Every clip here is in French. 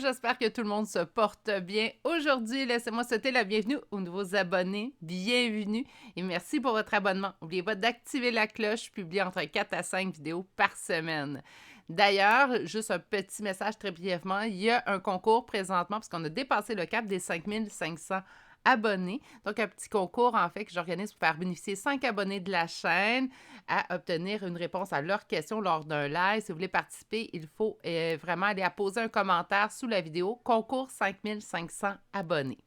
J'espère que tout le monde se porte bien. Aujourd'hui, laissez-moi souhaiter la bienvenue aux nouveaux abonnés. Bienvenue et merci pour votre abonnement. N'oubliez pas d'activer la cloche. Je publie entre 4 à 5 vidéos par semaine. D'ailleurs, juste un petit message très brièvement, il y a un concours présentement parce qu'on a dépassé le cap des 5500 abonnés. Donc, un petit concours, en fait, que j'organise pour faire bénéficier 5 abonnés de la chaîne à obtenir une réponse à leurs questions lors d'un live. Si vous voulez participer, il faut vraiment aller à poser un commentaire sous la vidéo. Concours 5500 abonnés.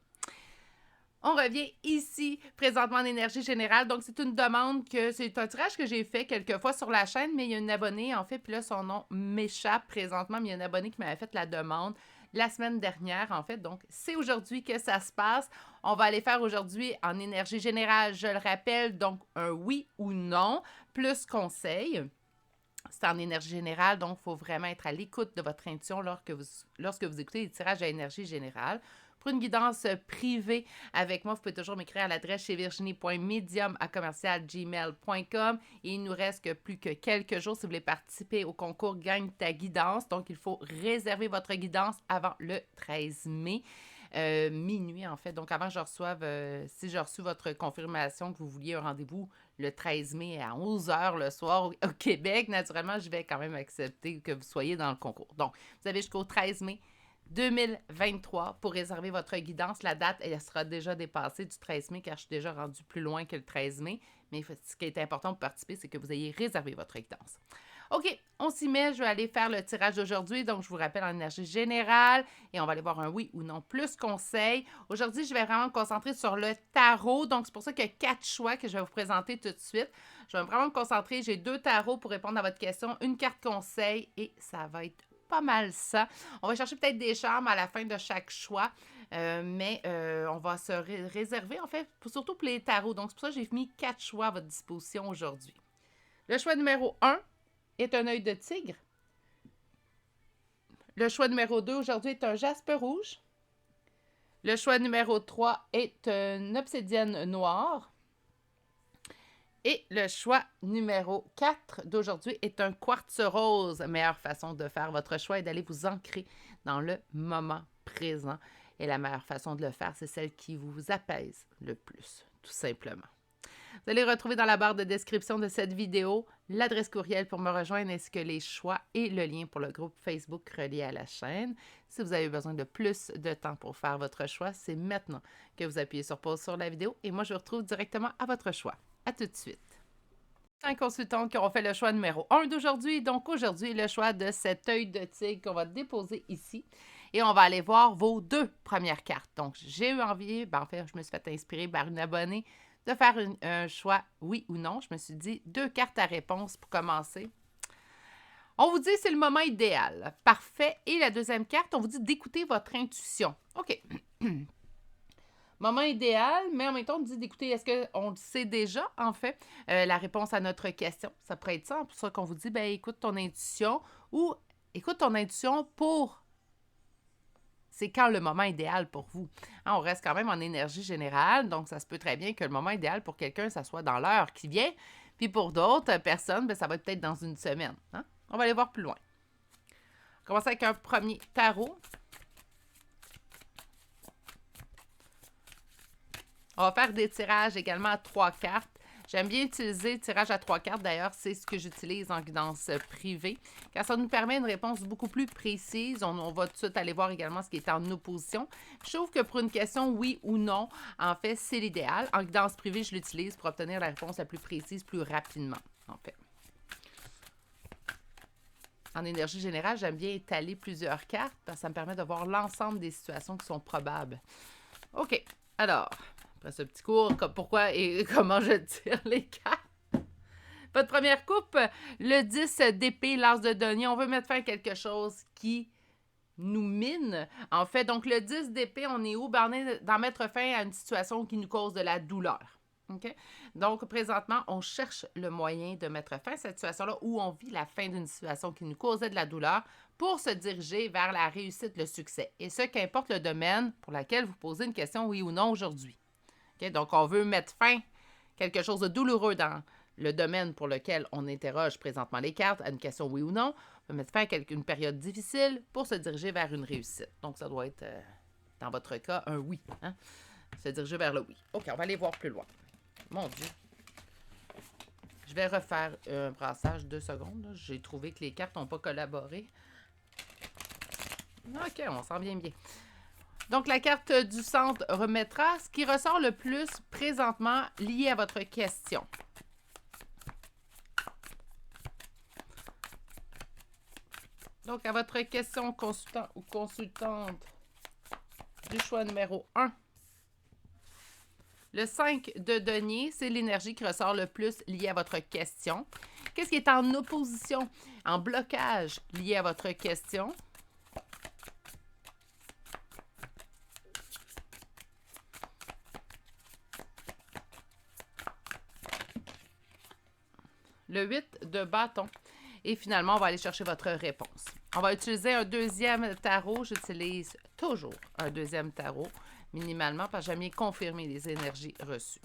On revient ici, présentement en énergie générale. Donc, c'est une demande c'est un tirage que j'ai fait quelques fois sur la chaîne, mais il y a une abonnée, en fait, puis là, son nom m'échappe présentement, mais il y a une abonnée qui m'avait fait la demande la semaine dernière, en fait. Donc, c'est aujourd'hui que ça se passe. On va aller faire aujourd'hui en énergie générale, je le rappelle, donc un oui ou non, plus conseil. C'est en énergie générale, donc il faut vraiment être à l'écoute de votre intuition lorsque vous écoutez les tirages à énergie générale. Pour une guidance privée avec moi, vous pouvez toujours m'écrire à l'adresse chez virginie.medium@gmail.com. Et il nous reste que plus que quelques jours si vous voulez participer au concours Gagne ta guidance. Donc, il faut réserver votre guidance avant le 13 mai. Minuit, en fait. Donc, avant que je reçoive, si j'ai reçu votre confirmation que vous vouliez un rendez-vous le 13 mai à 11 h le soir au Québec, naturellement, je vais quand même accepter que vous soyez dans le concours. Donc, vous avez jusqu'au 13 mai 2023 pour réserver votre guidance. La date, elle sera déjà dépassée du 13 mai car je suis déjà rendue plus loin que le 13 mai. Mais ce qui est important pour participer, c'est que vous ayez réservé votre guidance. OK, on s'y met. Je vais aller faire le tirage d'aujourd'hui. Donc, je vous rappelle en énergie générale et on va aller voir un oui ou non plus conseil. Aujourd'hui, je vais vraiment me concentrer sur le tarot. Donc, c'est pour ça qu'il y a 4 choix que je vais vous présenter tout de suite. Je vais vraiment me concentrer. J'ai 2 tarots pour répondre à votre question, une carte conseil et ça va être pas mal ça. On va chercher peut-être des charmes à la fin de chaque choix, mais on va se réserver, en fait, surtout pour les tarots. Donc, c'est pour ça que j'ai mis 4 choix à votre disposition aujourd'hui. Le choix numéro 1 est un œil de tigre. Le choix numéro 2 aujourd'hui est un jaspe rouge. Le choix numéro 3 est une obsidienne noire. Et le choix numéro 4 d'aujourd'hui est un quartz rose. Meilleure façon de faire votre choix est d'aller vous ancrer dans le moment présent. Et la meilleure façon de le faire, c'est celle qui vous apaise le plus, tout simplement. Vous allez retrouver dans la barre de description de cette vidéo l'adresse courriel pour me rejoindre ainsi que les choix et le lien pour le groupe Facebook relié à la chaîne. Si vous avez besoin de plus de temps pour faire votre choix, c'est maintenant que vous appuyez sur pause sur la vidéo et moi je vous retrouve directement à votre choix. À tout de suite. 5 consultantes qui auront fait le choix numéro 1 d'aujourd'hui. Donc aujourd'hui, le choix de cet œil de tigre qu'on va déposer ici. Et on va aller voir vos 2 premières cartes. Donc j'ai eu envie, en fait, je me suis fait inspirer par une abonnée de faire un choix oui ou non. Je me suis dit 2 cartes à réponse pour commencer. On vous dit c'est le moment idéal. Parfait. Et la deuxième carte, on vous dit d'écouter votre intuition. OK. Moment idéal, mais en même temps, on dit d'écouter, est-ce qu'on le sait déjà, en fait, la réponse à notre question? Ça pourrait être ça, pour ça qu'on vous dit, écoute ton intuition ou écoute ton intuition pour... C'est quand le moment idéal pour vous. Hein, on reste quand même en énergie générale, donc ça se peut très bien que le moment idéal pour quelqu'un, ça soit dans l'heure qui vient, puis pour d'autres personnes, ça va être peut-être dans une semaine. Hein? On va aller voir plus loin. On commence avec un premier tarot. On va faire des tirages également à 3 cartes. J'aime bien utiliser le tirage à 3 cartes. D'ailleurs, c'est ce que j'utilise en guidance privée, car ça nous permet une réponse beaucoup plus précise. On va tout de suite aller voir également ce qui est en opposition. Je trouve que pour une question oui ou non, en fait, c'est l'idéal. En guidance privée, je l'utilise pour obtenir la réponse la plus précise, plus rapidement, en fait. En énergie générale, j'aime bien étaler plusieurs cartes parce que ça me permet de voir l'ensemble des situations qui sont probables. OK. Alors... Après ce petit cours, pourquoi et comment je tire les cartes. Votre première coupe, le 10 d'épée, l'as de denier. On veut mettre fin à quelque chose qui nous mine. En fait, donc le 10 d'épée, on est où? On est d'en mettre fin à une situation qui nous cause de la douleur. Okay? Donc, présentement, on cherche le moyen de mettre fin à cette situation-là où on vit la fin d'une situation qui nous causait de la douleur pour se diriger vers la réussite, le succès. Et ce, qu'importe le domaine pour lequel vous posez une question oui ou non aujourd'hui. Okay? Donc, on veut mettre fin à quelque chose de douloureux dans le domaine pour lequel on interroge présentement les cartes à une question oui ou non. On peut mettre fin à une période difficile pour se diriger vers une réussite. Donc, ça doit être, dans votre cas, un oui. Hein? Se diriger vers le oui. OK, on va aller voir plus loin. Mon Dieu. Je vais refaire un brassage 2 secondes. J'ai trouvé que les cartes n'ont pas collaboré. OK, on s'en vient bien. Donc, la carte du centre remettra ce qui ressort le plus présentement lié à votre question. Donc, à votre question consultant ou consultante du choix numéro 1. Le 5 de denier, c'est l'énergie qui ressort le plus liée à votre question. Qu'est-ce qui est en opposition, en blocage lié à votre question? Le 8 de bâton. Et finalement, on va aller chercher votre réponse. On va utiliser un deuxième tarot. J'utilise toujours un deuxième tarot, minimalement, parce que j'aime bien confirmer les énergies reçues.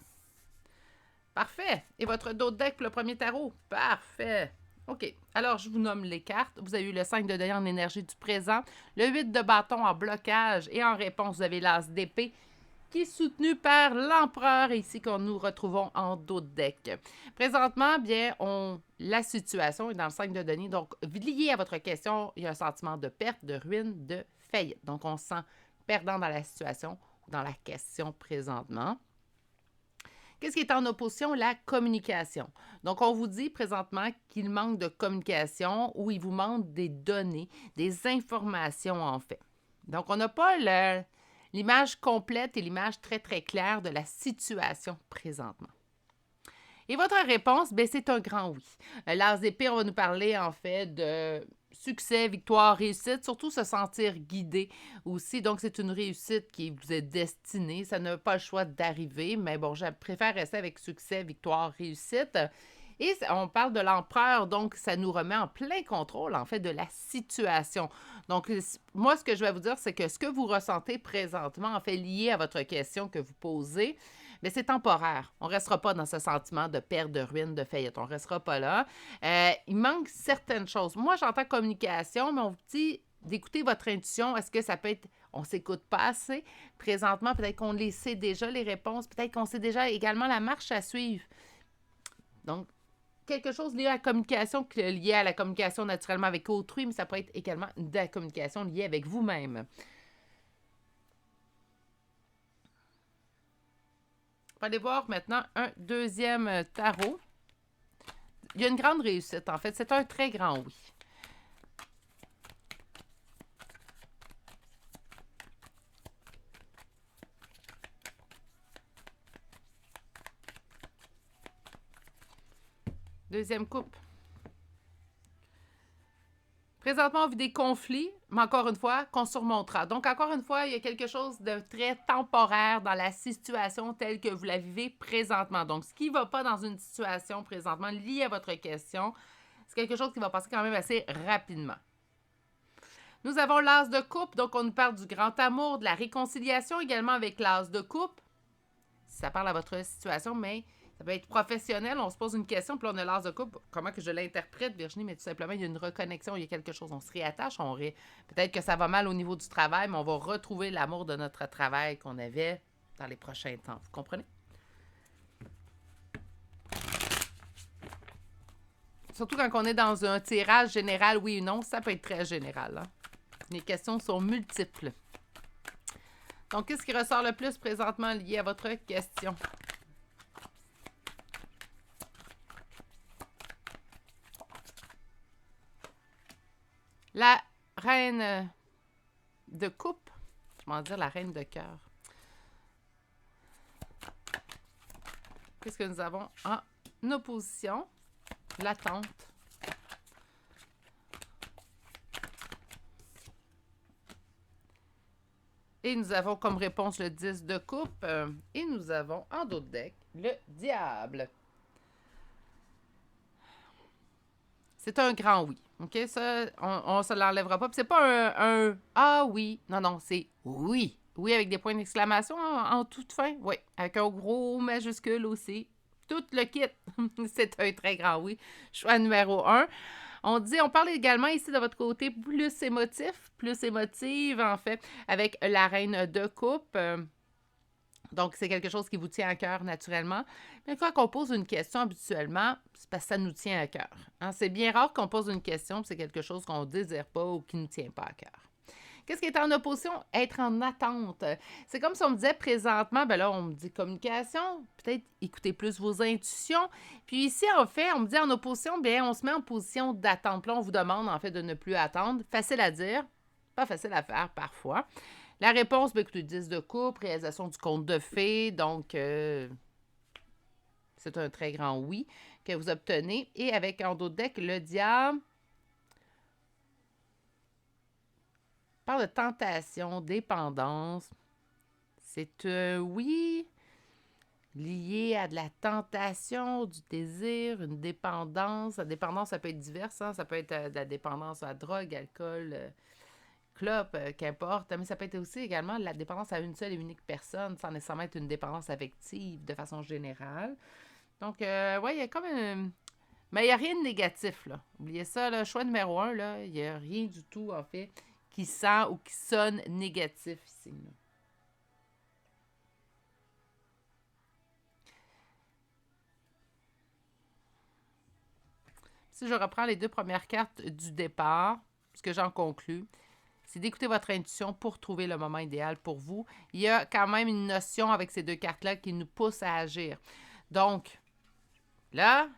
Parfait. Et votre dos de deck pour le premier tarot? Parfait. OK. Alors, je vous nomme les cartes. Vous avez eu le 5 de denier en énergie du présent, le 8 de bâton en blocage et en réponse, vous avez l'as d'épée qui est soutenu par l'empereur ici qu'on nous retrouvons en dos de deck. Présentement, bien, la situation est dans le 5 de denier. Donc, lié à votre question, il y a un sentiment de perte, de ruine, de faillite. Donc, on se sent perdant dans la situation ou dans la question présentement. Qu'est-ce qui est en opposition? La communication. Donc, on vous dit présentement qu'il manque de communication ou il vous manque des données, des informations en fait. Donc, on n'a pas l'image complète et l'image très, très claire de la situation présentement. Et votre réponse, bien, c'est un grand oui. L'as d'épée, on va nous parler en fait de succès, victoire, réussite, surtout se sentir guidé aussi. Donc, c'est une réussite qui vous est destinée. Ça n'a pas le choix d'arriver, mais bon, je préfère rester avec succès, victoire, réussite. Et on parle de l'empereur, donc ça nous remet en plein contrôle, en fait, de la situation. Donc, moi, ce que je vais vous dire, c'est que ce que vous ressentez présentement, en fait, lié à votre question que vous posez, mais c'est temporaire. On ne restera pas dans ce sentiment de perte, de ruine, de faillite. On ne restera pas là. Il manque certaines choses. Moi, j'entends communication, mais on vous dit d'écouter votre intuition. Est-ce que ça peut être... On ne s'écoute pas assez? Présentement, peut-être qu'on les sait déjà, les réponses. Peut-être qu'on sait déjà également la marche à suivre. Donc, quelque chose lié à la communication, lié à la communication naturellement avec autrui, mais ça peut être également de la communication liée avec vous-même. On va aller voir maintenant un deuxième tarot. Il y a une grande réussite, en fait. C'est un très grand oui. Deuxième coupe. Présentement, on vit des conflits, mais encore une fois, qu'on surmontera. Donc, encore une fois, il y a quelque chose de très temporaire dans la situation telle que vous la vivez présentement. Donc, ce qui ne va pas dans une situation présentement liée à votre question, c'est quelque chose qui va passer quand même assez rapidement. Nous avons l'as de coupe, donc on nous parle du grand amour, de la réconciliation également avec l'as de coupe. Ça parle à votre situation, mais ça peut être professionnel. On se pose une question, puis là, on a l'as de coupe. Comment que je l'interprète, Virginie? Mais tout simplement, il y a une reconnexion, il y a quelque chose. On se réattache. Peut-être que ça va mal au niveau du travail, mais on va retrouver l'amour de notre travail qu'on avait dans les prochains temps. Vous comprenez? Surtout quand on est dans un tirage général, oui ou non, ça peut être très général. Hein? Les questions sont multiples. Donc, qu'est-ce qui ressort le plus présentement lié à votre question? La reine de coupe, je vais en dire la reine de cœur. Qu'est-ce que nous avons en opposition? L'attente. Et nous avons comme réponse le 10 de coupe. Et nous avons en dos de deck le diable. C'est un grand oui. OK? Ça, on ne se l'enlèvera pas. Puis c'est pas un ah oui. Non, non, c'est oui. Oui, avec des points d'exclamation en toute fin. Oui, avec un gros majuscule aussi. Tout le kit. C'est un très grand oui. Choix numéro 1. On parle également ici de votre côté plus émotif, plus émotive, en fait, avec la reine de coupe. Donc, c'est quelque chose qui vous tient à cœur naturellement. Mais quand on pose une question habituellement, c'est parce que ça nous tient à cœur. Hein? C'est bien rare qu'on pose une question, c'est quelque chose qu'on ne désire pas ou qui ne nous tient pas à cœur. Qu'est-ce qui est en opposition? Être en attente. C'est comme si on me disait présentement, ben là, on me dit communication, peut-être écoutez plus vos intuitions. Puis ici, en fait, on me dit en opposition, bien, on se met en position d'attente. Puis là, on vous demande, en fait, de ne plus attendre. Facile à dire, pas facile à faire parfois. La réponse, bien, écoutez, 10 de coupe, réalisation du conte de fées, donc c'est un très grand oui que vous obtenez. Et avec en dos de deck, le diable. Parle de tentation, dépendance. C'est oui, lié à de la tentation, du désir, une dépendance. La dépendance, ça peut être diverse. Hein? Ça peut être de la dépendance à la drogue, alcool, clope, qu'importe. Mais ça peut être aussi également la dépendance à une seule et unique personne, sans nécessairement être une dépendance affective de façon générale. Donc, ouais, il y a comme un... Mais il n'y a rien de négatif, là. Oubliez ça, le choix numéro 1, là, il n'y a rien du tout, en fait, qui sent ou qui sonne négatif ici. Là. Si je reprends les 2 premières cartes du départ, ce que j'en conclus, c'est d'écouter votre intuition pour trouver le moment idéal pour vous. Il y a quand même une notion avec ces 2 cartes-là qui nous pousse à agir. Donc, là,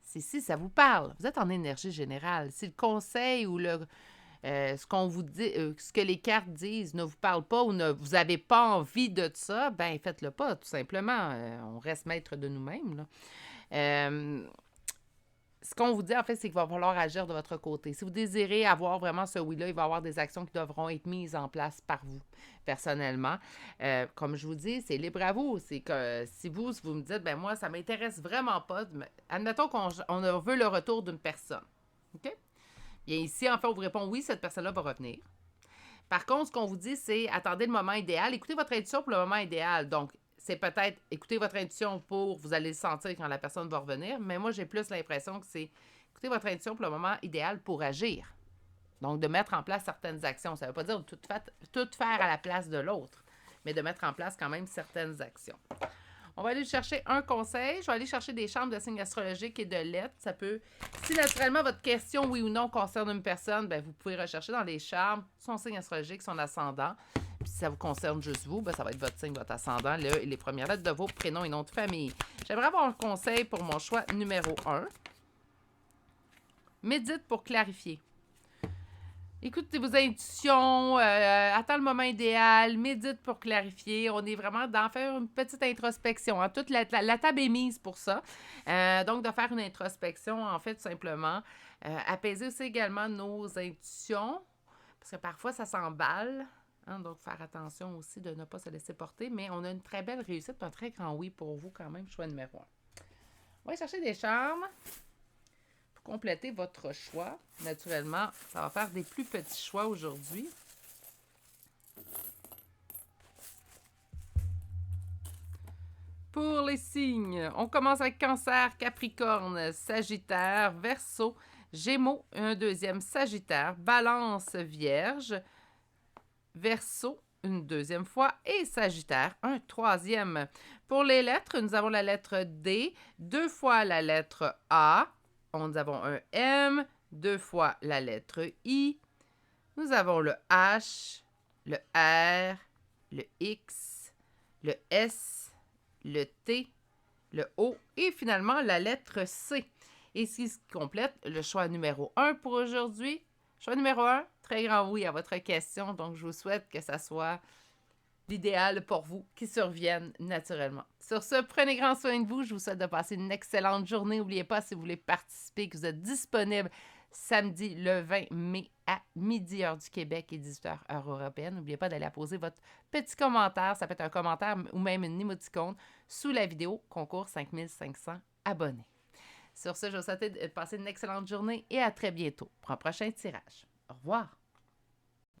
c'est si ça vous parle. Vous êtes en énergie générale. Si le conseil ou ce qu'on vous dit, ce que les cartes disent ne vous parle pas ou vous n'avez pas envie de ça, ben faites-le pas, tout simplement. On reste maître de nous-mêmes. Là. Ce qu'on vous dit, en fait, c'est qu'il va falloir agir de votre côté. Si vous désirez avoir vraiment ce oui-là, il va y avoir des actions qui devront être mises en place par vous, personnellement. Comme je vous dis, c'est libre à vous. C'est que si vous me dites, ben moi, ça m'intéresse vraiment pas. Admettons qu'on veut le retour d'une personne. OK? Bien ici, en fait, on vous répond oui, cette personne-là va revenir. Par contre, ce qu'on vous dit, c'est attendez le moment idéal. Écoutez votre intuition pour le moment idéal. Donc, c'est peut-être écouter votre intuition pour vous allez le sentir quand la personne va revenir, mais moi, j'ai plus l'impression que c'est écouter votre intuition pour le moment idéal pour agir. Donc, de mettre en place certaines actions. Ça ne veut pas dire tout faire à la place de l'autre, mais de mettre en place quand même certaines actions. On va aller chercher un conseil. Je vais aller chercher des chambres de signes astrologiques et de lettres. Ça peut, si naturellement votre question, oui ou non, concerne une personne, ben vous pouvez rechercher dans les charmes son signe astrologique, son ascendant. Puis si ça vous concerne juste vous, ben ça va être votre signe, votre ascendant, là, et les premières lettres de vos prénoms et noms de famille. J'aimerais avoir un conseil pour mon choix numéro 1. Médite pour clarifier. Écoutez vos intuitions, attends le moment idéal, médite pour clarifier. On est vraiment d'en faire une petite introspection. Hein. Toute la table est mise pour ça. Donc, de faire une introspection, en fait, tout simplement. Apaiser aussi également nos intuitions, parce que parfois, ça s'emballe. Hein, donc, faire attention aussi de ne pas se laisser porter. Mais on a une très belle réussite, un très grand oui pour vous quand même, choix numéro 1. On va chercher des charmes. Compléter votre choix. Naturellement, ça va faire des plus petits choix aujourd'hui. Pour les signes, on commence avec Cancer, Capricorne, Sagittaire, Verseau, Gémeaux, un deuxième Sagittaire, Balance, Vierge, Verseau, une deuxième fois, et Sagittaire, un troisième. Pour les lettres, nous avons la lettre D, 2 fois la lettre A, nous avons un M, 2 fois la lettre I. Nous avons le H, le R, le X, le S, le T, le O et finalement la lettre C. Et ce qui complète le choix numéro 1 pour aujourd'hui. Choix numéro 1, très grand oui à votre question. Donc, je vous souhaite que ça soit l'idéal pour vous qui survienne naturellement. Sur ce, prenez grand soin de vous. Je vous souhaite de passer une excellente journée. N'oubliez pas, si vous voulez participer, que vous êtes disponible samedi le 20 mai à midi, heure du Québec, et 18h, heure européenne. N'oubliez pas d'aller poser votre petit commentaire. Ça peut être un commentaire ou même une émoticône sous la vidéo. Concours 5500 abonnés. Sur ce, je vous souhaite de passer une excellente journée et à très bientôt pour un prochain tirage. Au revoir.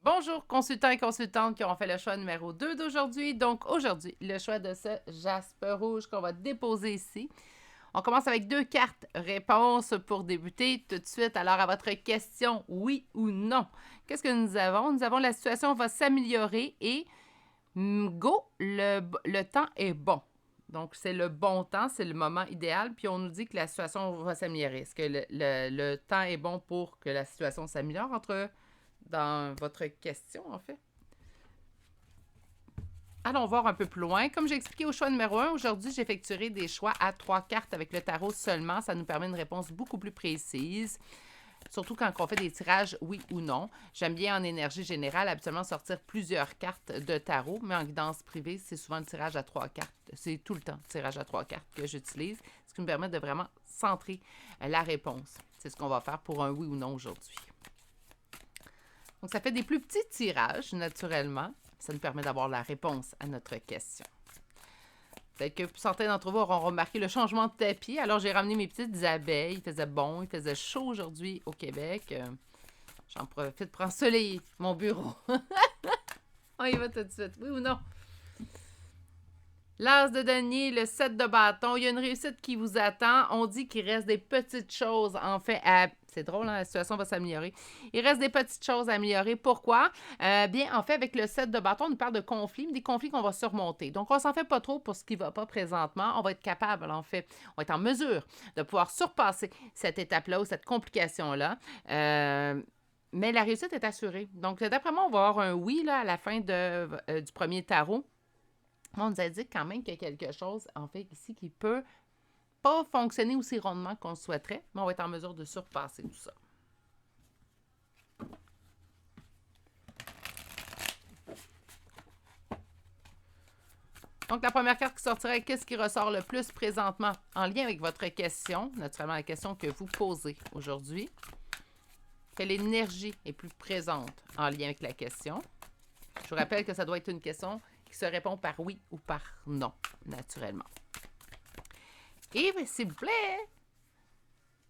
Bonjour consultants et consultantes qui ont fait le choix numéro 2 d'aujourd'hui. Donc aujourd'hui, le choix de ce jaspe rouge qu'on va déposer ici. On commence avec 2 cartes réponses pour débuter tout de suite. Alors, à votre question, oui ou non. Qu'est-ce que nous avons? Nous avons la situation va s'améliorer et go, le temps est bon. Donc, c'est le bon temps, c'est le moment idéal. Puis, on nous dit que la situation va s'améliorer. Est-ce que le temps est bon pour que la situation s'améliore dans votre question, en fait? Allons voir un peu plus loin. Comme j'ai expliqué au choix numéro 1, aujourd'hui, j'effectuerai des choix à 3 cartes avec le tarot seulement. Ça nous permet une réponse beaucoup plus précise, surtout quand on fait des tirages oui ou non. J'aime bien en énergie générale habituellement sortir plusieurs cartes de tarot, mais en guidance privée, c'est souvent le tirage à 3 cartes. C'est tout le temps le tirage à 3 cartes que j'utilise, ce qui me permet de vraiment centrer la réponse. C'est ce qu'on va faire pour un oui ou non aujourd'hui. Donc, ça fait des plus petits tirages, naturellement. Ça nous permet d'avoir la réponse à notre question. Peut-être que certains d'entre vous auront remarqué le changement de tapis. Alors, j'ai ramené mes petites abeilles. Il faisait bon, il faisait chaud aujourd'hui au Québec. J'en profite pour ensoleiller mon bureau. On y va tout de suite. Oui ou non? L'as de denier, le 7 de bâton. Il y a une réussite qui vous attend. On dit qu'il reste des petites choses, en fait, c'est drôle, hein, la situation va s'améliorer. Il reste des petites choses à améliorer. Pourquoi? Bien, en fait, avec le 7 de bâton, on nous parle de conflits, mais des conflits qu'on va surmonter. Donc, on s'en fait pas trop pour ce qui ne va pas présentement. On va être capable, en fait, on va être en mesure de pouvoir surpasser cette étape-là ou cette complication-là. Mais la réussite est assurée. Donc, d'après moi, on va avoir un oui là, à la fin du premier tarot. On nous indique quand même qu'il y a quelque chose, en fait, ici, qui peut pas fonctionner aussi rondement qu'on le souhaiterait, mais on va être en mesure de surpasser tout ça. Donc, la première carte qui sortira, qu'est-ce qui ressort le plus présentement en lien avec votre question, naturellement la question que vous posez aujourd'hui. Quelle énergie est plus présente en lien avec la question? Je vous rappelle que ça doit être une question qui se répond par oui ou par non, naturellement. Et s'il vous plaît,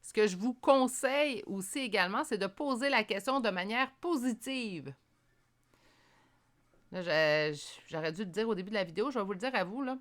ce que je vous conseille aussi également, c'est de poser la question de manière positive. Là, j'aurais dû le dire au début de la vidéo, je vais vous le dire à vous. Là.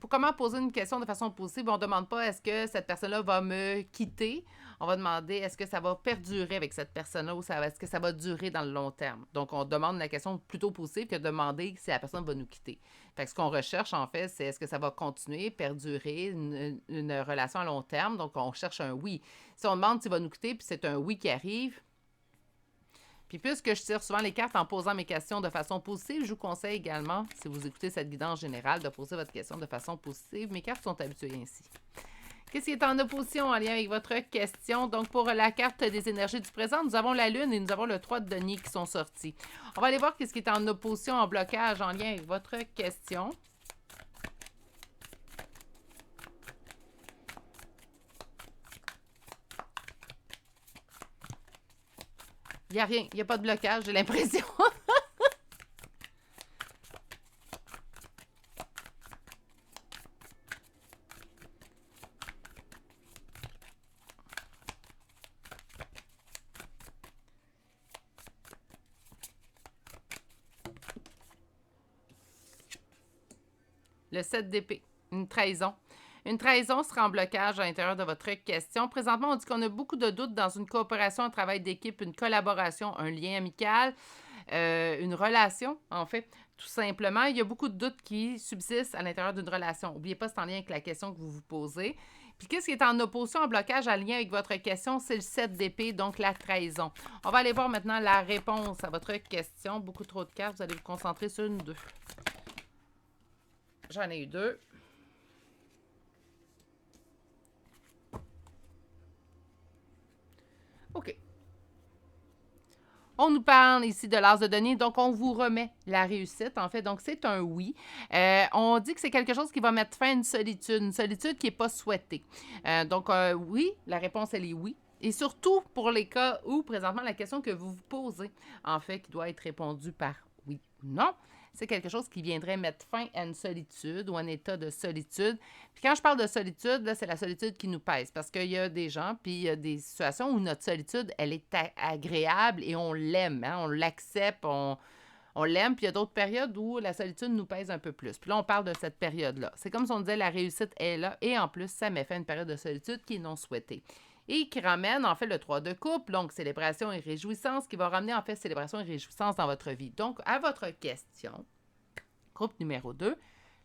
Pour comment poser une question de façon positive, on ne demande pas est-ce que cette personne-là va me quitter. On va demander est-ce que ça va perdurer avec cette personne-là ou est-ce que ça va durer dans le long terme. Donc, on demande la question plutôt positive que de demander si la personne va nous quitter. Fait que ce qu'on recherche, en fait, c'est est-ce que ça va continuer, perdurer une relation à long terme. Donc, on cherche un oui. Si on demande s'il va nous quitter puis c'est un oui qui arrive, puis puisque je tire souvent les cartes en posant mes questions de façon positive, je vous conseille également, si vous écoutez cette guidance générale, de poser votre question de façon positive. Mes cartes sont habituées ainsi. Qu'est-ce qui est en opposition en lien avec votre question? Donc, pour la carte des énergies du présent, nous avons la Lune et nous avons le 3 de denier qui sont sortis. On va aller voir qu'est-ce qui est en opposition, en blocage en lien avec votre question. Il n'y a rien, il n'y a pas de blocage, j'ai l'impression. Le 7 d'épée, une trahison. Une trahison sera en blocage à l'intérieur de votre question. Présentement, on dit qu'on a beaucoup de doutes dans une coopération, un travail d'équipe, une collaboration, un lien amical, une relation, en fait. Tout simplement, il y a beaucoup de doutes qui subsistent à l'intérieur d'une relation. N'oubliez pas, c'est en lien avec la question que vous vous posez. Puis qu'est-ce qui est en opposition, en blocage, en lien avec votre question? C'est le 7 d'épée, donc la trahison. On va aller voir maintenant la réponse à votre question. Beaucoup trop de cartes, vous allez vous concentrer sur une ou deux. J'en ai eu 2. OK. On nous parle ici de l'as de denier, donc on vous remet la réussite, en fait. Donc, c'est un oui. On dit que c'est quelque chose qui va mettre fin à une solitude qui n'est pas souhaitée. Donc, oui, la réponse, elle est oui. Et surtout pour les cas où, présentement, la question que vous vous posez, en fait, qui doit être répondue par oui ou non, c'est quelque chose qui viendrait mettre fin à une solitude ou un état de solitude. Puis quand je parle de solitude, là, c'est la solitude qui nous pèse parce qu'il y a des gens, puis il y a des situations où notre solitude, elle est agréable et on l'aime, hein, on l'accepte, on On l'aime, puis il y a d'autres périodes où la solitude nous pèse un peu plus. Puis là, on parle de cette période-là. C'est comme si on disait la réussite est là, et en plus, ça met fin à une période de solitude qui est non souhaitée. Et qui ramène en fait le 3 de couple, donc célébration et réjouissance, qui va ramener en fait célébration et réjouissance dans votre vie. Donc, à votre question, groupe numéro 2,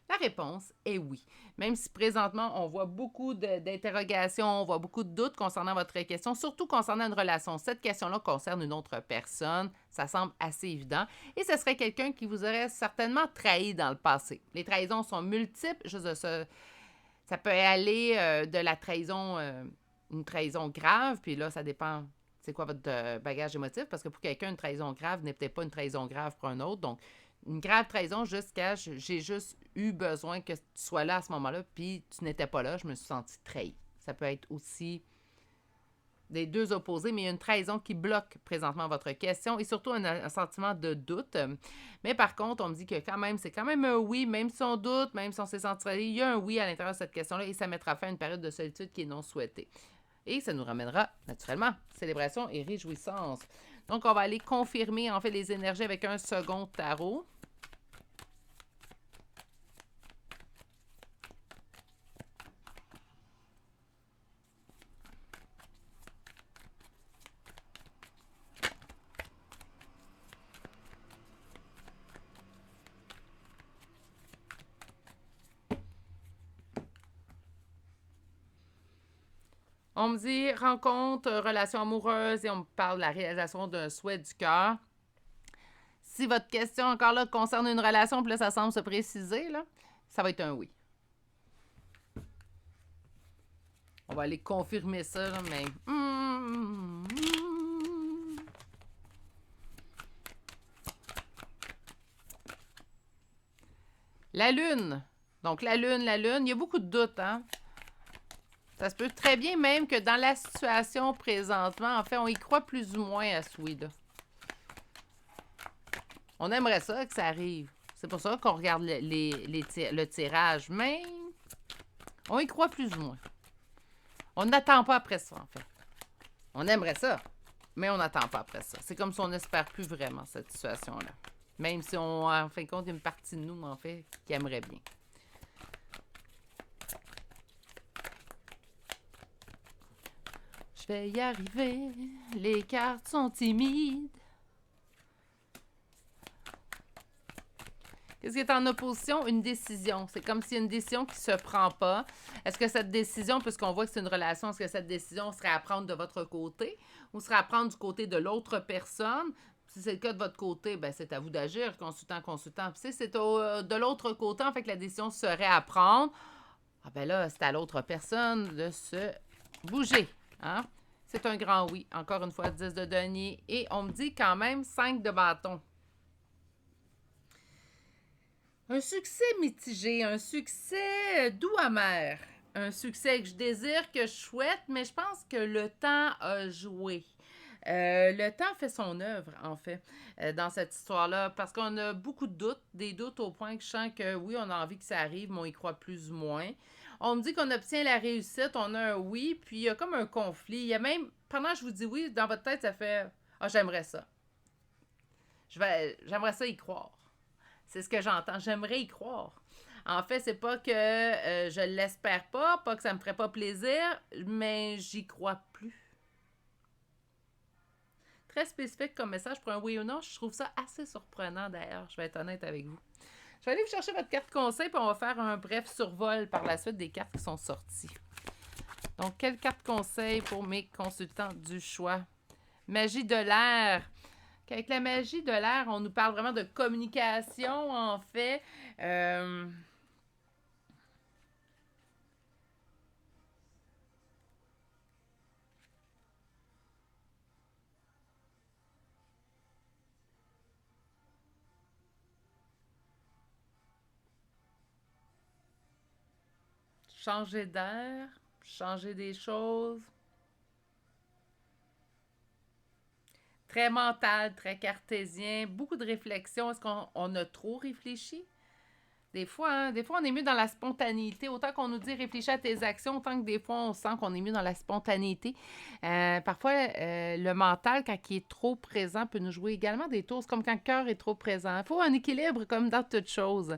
la réponse est oui. Même si présentement, on voit beaucoup d'interrogations, on voit beaucoup de doutes concernant votre question, surtout concernant une relation. Cette question-là concerne une autre personne. Ça semble assez évident. Et ce serait quelqu'un qui vous aurait certainement trahi dans le passé. Les trahisons sont multiples. Ça peut aller de la trahison, une trahison grave, puis là, ça dépend c'est quoi votre bagage émotif, parce que pour quelqu'un, une trahison grave n'est peut-être pas une trahison grave pour un autre. Donc, une grave trahison jusqu'à j'ai juste eu besoin que tu sois là à ce moment-là, puis tu n'étais pas là, je me suis sentie trahie. Ça peut être aussi des deux opposés, mais il y a une trahison qui bloque présentement votre question et surtout un sentiment de doute. Mais par contre, on me dit que quand même, c'est quand même un oui, même si on doute, même si on s'est senti trahi, il y a un oui à l'intérieur de cette question-là et ça mettra fin à une période de solitude qui est non souhaitée. Et ça nous ramènera, naturellement, célébration et réjouissance. Donc, on va aller confirmer, en fait, les énergies avec un second tarot. On me dit rencontre, relation amoureuse et on me parle de la réalisation d'un souhait du cœur. Si votre question encore là concerne une relation, puis là ça semble se préciser, là, ça va être un oui. On va aller confirmer ça, là, mais... La lune. Donc la lune, il y a beaucoup de doutes, hein? Ça se peut très bien même que dans la situation présentement, en fait, on y croit plus ou moins à ce oui-là. On aimerait ça que ça arrive. C'est pour ça qu'on regarde le tirage, mais on y croit plus ou moins. On n'attend pas après ça, en fait. On aimerait ça, mais on n'attend pas après ça. C'est comme si on n'espère plus vraiment cette situation-là. Même si on, en fin de compte, il y a une partie de nous, en fait, qui aimerait bien. Je vais y arriver, les cartes sont timides. Qu'est-ce qui est en opposition? Une décision. C'est comme s'il y a une décision qui ne se prend pas. Est-ce que cette décision, puisqu'on voit que c'est une relation, est-ce que cette décision serait à prendre de votre côté ou serait à prendre du côté de l'autre personne? Si c'est le cas de votre côté, ben c'est à vous d'agir, consultant. Puis si c'est de l'autre côté, en fait, que la décision serait à prendre, ah ben là, c'est à l'autre personne de se bouger. Hein? C'est un grand oui. Encore une fois, 10 de denier. Et on me dit quand même 5 de bâton. Un succès mitigé, un succès doux-amer. Un succès que je désire, que je souhaite, mais je pense que le temps a joué. Le temps fait son œuvre, en fait, dans cette histoire-là, parce qu'on a beaucoup de doutes, des doutes au point que je sens que oui, on a envie que ça arrive, mais on y croit plus ou moins. On me dit qu'on obtient la réussite, on a un oui, puis il y a comme un conflit. Il y a même, pendant que je vous dis oui, dans votre tête, ça fait « Ah, j'aimerais ça. J'aimerais ça y croire. » C'est ce que j'entends. J'aimerais y croire. En fait, c'est pas que je l'espère pas que ça me ferait pas plaisir, mais j'y crois plus. Très spécifique comme message pour un oui ou non. Je trouve ça assez surprenant d'ailleurs. Je vais être honnête avec vous. Je vais aller vous chercher votre carte conseil puis on va faire un bref survol par la suite des cartes qui sont sorties. Donc, quelle carte conseil pour mes consultants du choix? Magie de l'air. Avec la magie de l'air, on nous parle vraiment de communication, en fait. Changer d'air, changer des choses. Très mental, très cartésien, beaucoup de réflexion. Est-ce qu'on a trop réfléchi? Des fois, on est mieux dans la spontanéité. Autant qu'on nous dit réfléchis à tes actions, autant que des fois, on sent qu'on est mieux dans la spontanéité. Parfois, le mental, quand il est trop présent, peut nous jouer également des tours. C'est comme quand le cœur est trop présent. Il faut un équilibre comme dans toute chose.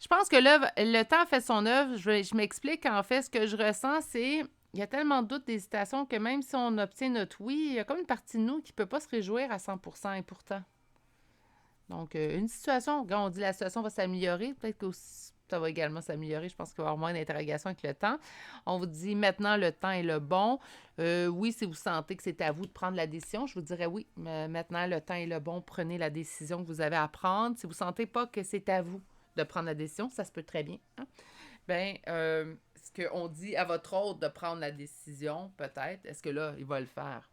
Je pense que le temps fait son œuvre. Je m'explique. En fait, ce que je ressens, c'est il y a tellement de doutes, d'hésitation que même si on obtient notre oui, il y a comme une partie de nous qui ne peut pas se réjouir à 100% et pourtant. Donc, une situation, quand on dit la situation va s'améliorer, peut-être que ça va également s'améliorer. Je pense qu'il va y avoir moins d'interrogations avec le temps. On vous dit maintenant, le temps est le bon. Oui, si vous sentez que c'est à vous de prendre la décision, je vous dirais oui, mais maintenant, le temps est le bon. Prenez la décision que vous avez à prendre. Si vous ne sentez pas que c'est à vous de prendre la décision, ça se peut très bien. Hein? Bien, est-ce qu'on dit à votre hôte de prendre la décision, peut-être? Est-ce que là, il va le faire?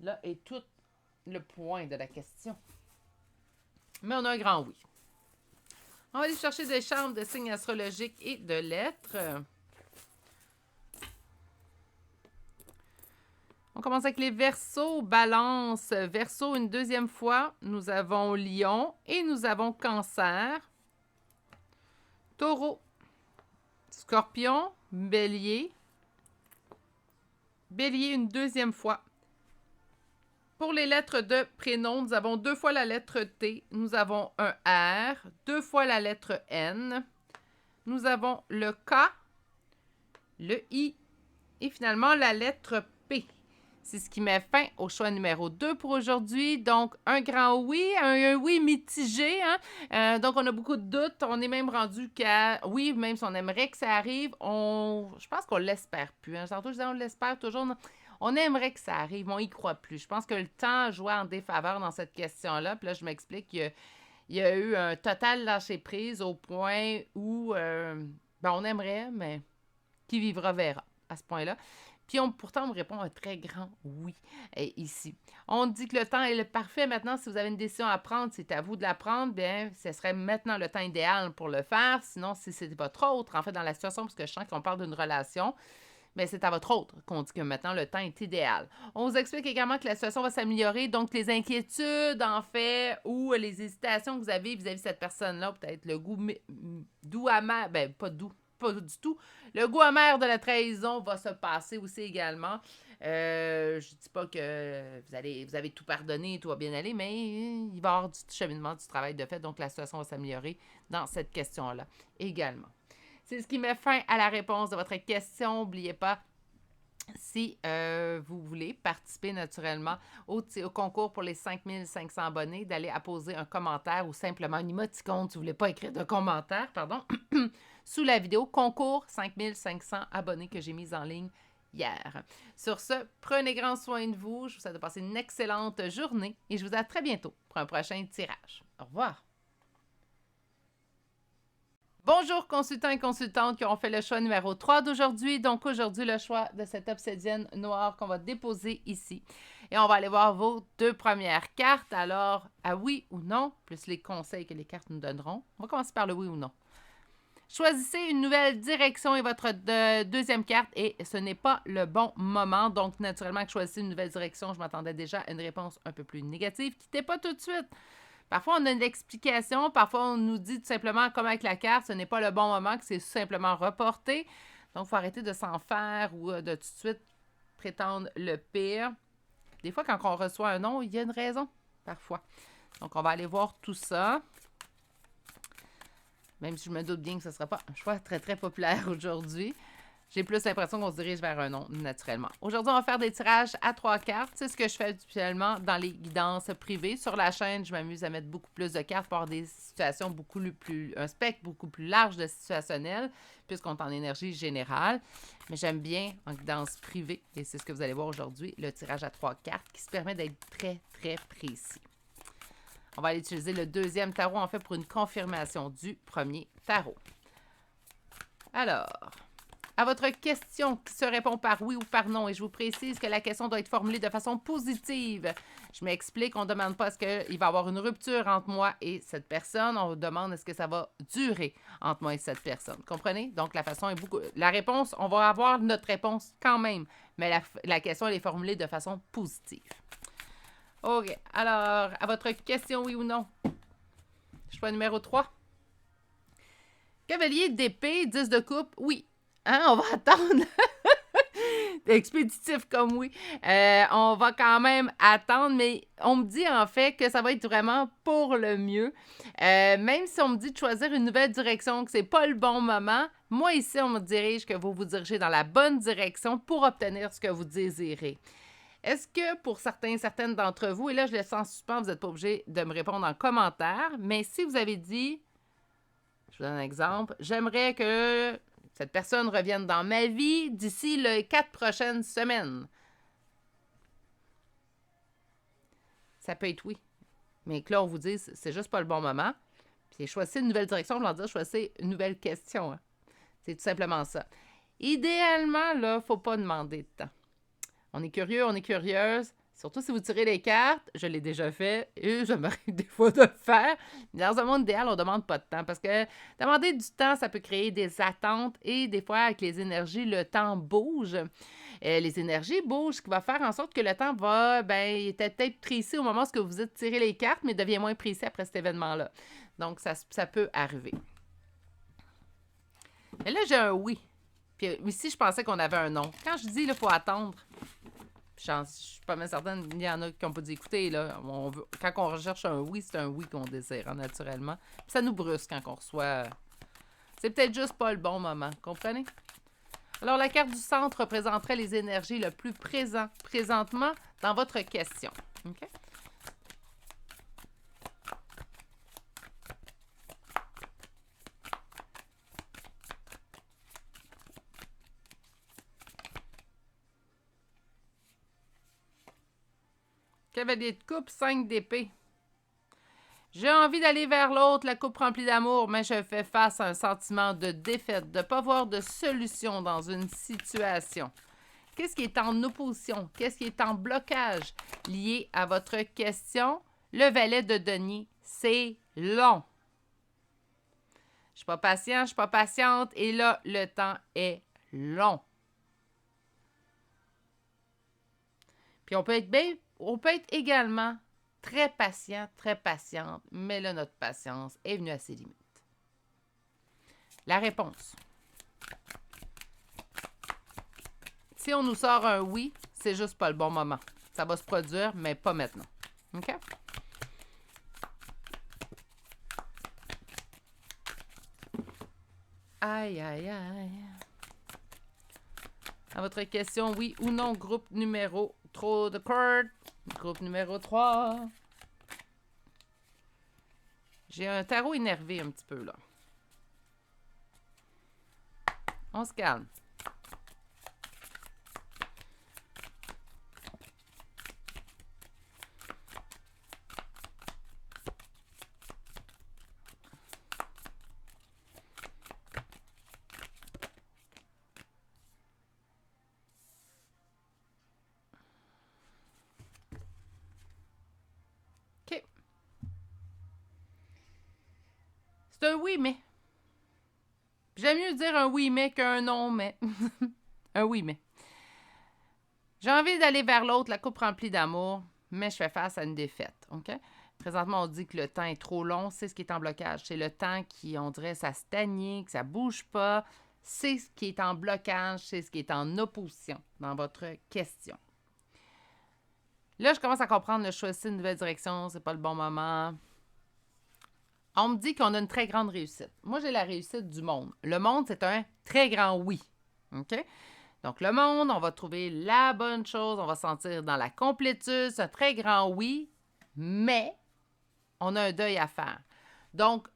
Là est tout le point de la question. Mais on a un grand oui. On va aller chercher des chambres de signes astrologiques et de lettres. On commence avec les Verseaux, Balance. Verseau, une deuxième fois, nous avons Lion et nous avons Cancer. Taureau, Scorpion, Bélier. Bélier, une deuxième fois. Pour les lettres de prénom, nous avons 2 fois la lettre T, nous avons un R, 2 fois la lettre N, nous avons le K, le I et finalement la lettre P. C'est ce qui met fin au choix numéro 2 pour aujourd'hui. Donc, un grand oui, un oui mitigé. Hein? Donc, on a beaucoup de doutes. On est même rendu qu'à... Oui, même si on aimerait que ça arrive, je pense qu'on l'espère plus. Hein? Tantôt, je disais, on l'espère toujours. On aimerait que ça arrive. On y croit plus. Je pense que le temps joue en défaveur dans cette question-là. Puis là, je m'explique qu'il y a eu un total lâcher-prise au point où on aimerait, mais qui vivra verra à ce point-là. Puis pourtant, on me répond un très grand oui ici. On dit que le temps est le parfait. Maintenant, si vous avez une décision à prendre, c'est à vous de la prendre. Bien, ce serait maintenant le temps idéal pour le faire. Sinon, si c'est votre autre, en fait, dans la situation, parce que je sens qu'on parle d'une relation, bien, c'est à votre autre qu'on dit que maintenant, le temps est idéal. On vous explique également que la situation va s'améliorer. Donc, les inquiétudes, en fait, ou les hésitations que vous avez vis-à-vis de cette personne-là, peut-être le goût doux amer, bien, pas doux, pas du tout. Le goût amer de la trahison va se passer aussi également. Je dis pas que vous avez tout pardonné, tout va bien aller, mais il va y avoir du cheminement, du travail de fait, donc la situation va s'améliorer dans cette question-là également. C'est ce qui met fin à la réponse de votre question. N'oubliez pas, si vous voulez participer naturellement au concours pour les 5500 abonnés, d'aller apposer un commentaire ou simplement une émoticône si vous ne voulez pas écrire de commentaire, pardon, sous la vidéo concours 5500 abonnés que j'ai mise en ligne hier. Sur ce, prenez grand soin de vous. Je vous souhaite de passer une excellente journée et je vous dis à très bientôt pour un prochain tirage. Au revoir. Bonjour consultants et consultantes qui ont fait le choix numéro 3 d'aujourd'hui. Donc aujourd'hui, le choix de cette obsidienne noire qu'on va déposer ici. Et on va aller voir vos 2 premières cartes. Alors, à oui ou non, plus les conseils que les cartes nous donneront. On va commencer par le oui ou non. Choisissez une nouvelle direction et votre deuxième carte et ce n'est pas le bon moment. Donc, naturellement, que choisissez une nouvelle direction, je m'attendais déjà à une réponse un peu plus négative. Quittez pas tout de suite. Parfois, on a une explication. Parfois, on nous dit tout simplement, comme avec la carte, ce n'est pas le bon moment, que c'est simplement reporté. Donc, il faut arrêter de s'en faire ou de tout de suite prétendre le pire. Des fois, quand on reçoit un non, il y a une raison, parfois. Donc, on va aller voir tout ça. Même si je me doute bien que ce ne sera pas un choix très, très populaire aujourd'hui. J'ai plus l'impression qu'on se dirige vers un non, naturellement. Aujourd'hui, on va faire des tirages à 3 cartes. C'est ce que je fais habituellement dans les guidances privées. Sur la chaîne, je m'amuse à mettre beaucoup plus de cartes pour avoir des situations un spectre beaucoup plus large de situationnel, puisqu'on est en énergie générale. Mais j'aime bien en guidance privée, et c'est ce que vous allez voir aujourd'hui, le tirage à 3 cartes qui se permet d'être très, très précis. On va aller utiliser le deuxième tarot, en fait, pour une confirmation du premier tarot. Alors, à votre question qui se répond par oui ou par non, et je vous précise que la question doit être formulée de façon positive. Je m'explique, on ne demande pas est-ce qu'il va y avoir une rupture entre moi et cette personne, on demande est-ce que ça va durer entre moi et cette personne. Comprenez? Donc, la réponse, on va avoir notre réponse quand même, mais la question, elle est formulée de façon positive. OK. Alors, à votre question, oui ou non? Choix numéro 3. Cavalier d'épée, 10 de coupe, oui. Hein, on va attendre. Expéditif comme oui. On va quand même attendre, mais on me dit en fait que ça va être vraiment pour le mieux. Même si on me dit de choisir une nouvelle direction, que c'est pas le bon moment, moi ici, on me dirige que vous vous dirigez dans la bonne direction pour obtenir ce que vous désirez. Est-ce que pour certaines d'entre vous, et là je laisse en suspens, vous n'êtes pas obligé de me répondre en commentaire, mais si vous avez dit, je vous donne un exemple, j'aimerais que cette personne revienne dans ma vie d'ici les 4 prochaines semaines. Ça peut être oui. Mais que là, on vous dit, c'est juste pas le bon moment. Puis choisissez une nouvelle direction, je vais dire, choisissez une nouvelle question. Hein. C'est tout simplement ça. Idéalement, là, il ne faut pas demander de temps. On est curieux, on est curieuse. Surtout si vous tirez les cartes, je l'ai déjà fait et ça m'arrive des fois de le faire. Mais dans un monde idéal, on ne demande pas de temps parce que demander du temps, ça peut créer des attentes et des fois, avec les énergies, le temps bouge. Les énergies bougent, ce qui va faire en sorte que le temps va, il était peut-être précis au moment où vous êtes tiré les cartes, mais devient moins précis après cet événement-là. Donc, ça peut arriver. Mais là, j'ai un oui. Puis ici, je pensais qu'on avait un non. Quand je dis, il faut attendre. Je suis pas mal certaine, il y en a qui n'ont pas dit écouter, là. Quand on recherche un oui, c'est un oui qu'on désire, hein, naturellement. Puis ça nous brusque quand on reçoit. C'est peut-être juste pas le bon moment, comprenez? Alors, la carte du centre représenterait les énergies le plus présentement dans votre question. OK? Cavalier de coupe, 5 d'épée. J'ai envie d'aller vers l'autre, la coupe remplie d'amour, mais je fais face à un sentiment de défaite, de ne pas voir de solution dans une situation. Qu'est-ce qui est en opposition? Qu'est-ce qui est en blocage lié à votre question? Le valet de denier, c'est long. Je ne suis pas patient, je ne suis pas patiente, et là, le temps est long. Puis on peut être également très patient, très patiente, mais là, notre patience est venue à ses limites. La réponse. Si on nous sort un oui, c'est juste pas le bon moment. Ça va se produire, mais pas maintenant. OK? Aïe, aïe, aïe. À votre question, oui ou non, groupe numéro trop de cartes. Groupe numéro 3. J'ai un tarot énervé un petit peu, là. On se calme. OK. C'est un oui, mais. J'aime mieux dire un oui, mais qu'un non, mais. Un oui, mais. J'ai envie d'aller vers l'autre, la coupe remplie d'amour, mais je fais face à une défaite. OK? Présentement, on dit que le temps est trop long. C'est ce qui est en blocage. C'est le temps qui, on dirait, ça stagne, que ça ne bouge pas. C'est ce qui est en blocage. C'est ce qui est en opposition dans votre question. Là, je commence à comprendre le choisir une nouvelle direction. C'est pas le bon moment. On me dit qu'on a une très grande réussite. Moi, j'ai la réussite du monde. Le monde, c'est un très grand oui. OK? Donc, le monde, on va trouver la bonne chose. On va se sentir dans la complétude. C'est un très grand oui, mais on a un deuil à faire. Donc,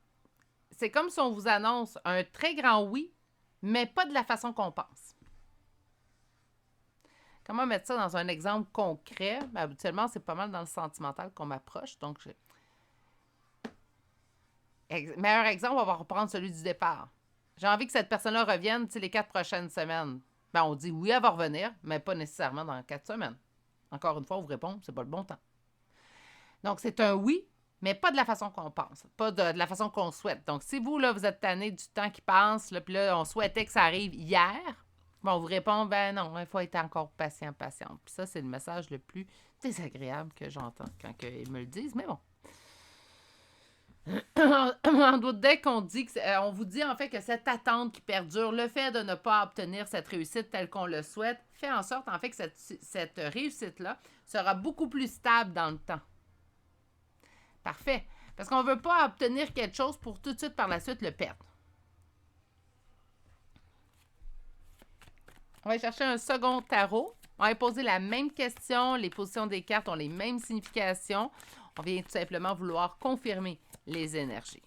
c'est comme si on vous annonce un très grand oui, mais pas de la façon qu'on pense. Comment mettre ça dans un exemple concret? Ben, habituellement, c'est pas mal dans le sentimental qu'on m'approche. Donc, meilleur exemple, on va reprendre celui du départ. J'ai envie que cette personne-là revienne les 4 prochaines semaines. Ben, on dit oui, elle va revenir, mais pas nécessairement dans 4 semaines. Encore une fois, on vous répond, c'est pas le bon temps. Donc, c'est un oui, mais pas de la façon qu'on pense, pas de la façon qu'on souhaite. Donc, si vous, là, vous êtes tanné du temps qui passe, là, puis là, on souhaitait que ça arrive hier, bon, on vous répond, ben non, il faut être encore patiente. Puis ça, c'est le message le plus désagréable que j'entends quand ils me le disent, mais bon. En d'autres decks, on vous dit en fait que cette attente qui perdure, le fait de ne pas obtenir cette réussite telle qu'on le souhaite, fait en sorte en fait que cette réussite-là sera beaucoup plus stable dans le temps. Parfait. Parce qu'on ne veut pas obtenir quelque chose pour tout de suite par la suite le perdre. On va chercher un second tarot. On va poser la même question. Les positions des cartes ont les mêmes significations. On vient tout simplement vouloir confirmer les énergies.